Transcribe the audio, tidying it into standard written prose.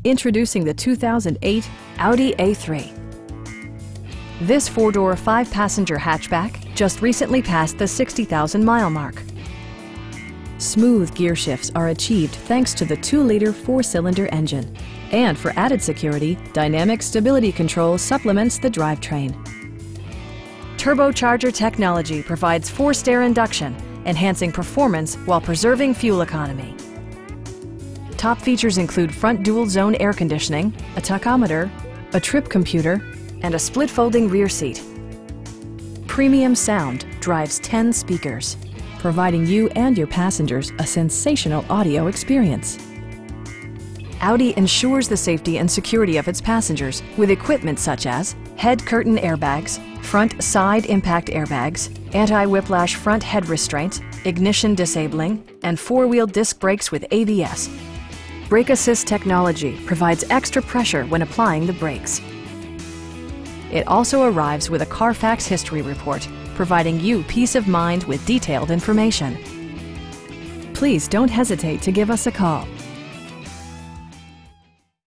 Introducing the 2008 Audi A3. This four-door, five-passenger hatchback just recently passed the 60,000-mile mark. Smooth gear shifts are achieved thanks to the 2-liter four-cylinder engine. And for added security, dynamic stability control supplements the drivetrain. Turbocharger technology provides forced air induction, enhancing performance while preserving fuel economy. Top features include front dual-zone air conditioning, a tachometer, a trip computer, and a split-folding rear seat. Premium sound drives 10 speakers, providing you and your passengers a sensational audio experience. Audi ensures the safety and security of its passengers with equipment such as head curtain airbags, front side impact airbags, anti-whiplash front head restraints, ignition disabling, and four-wheel disc brakes with ABS. Brake Assist technology provides extra pressure when applying the brakes. It also arrives with a Carfax history report, providing you peace of mind with detailed information. Please don't hesitate to give us a call.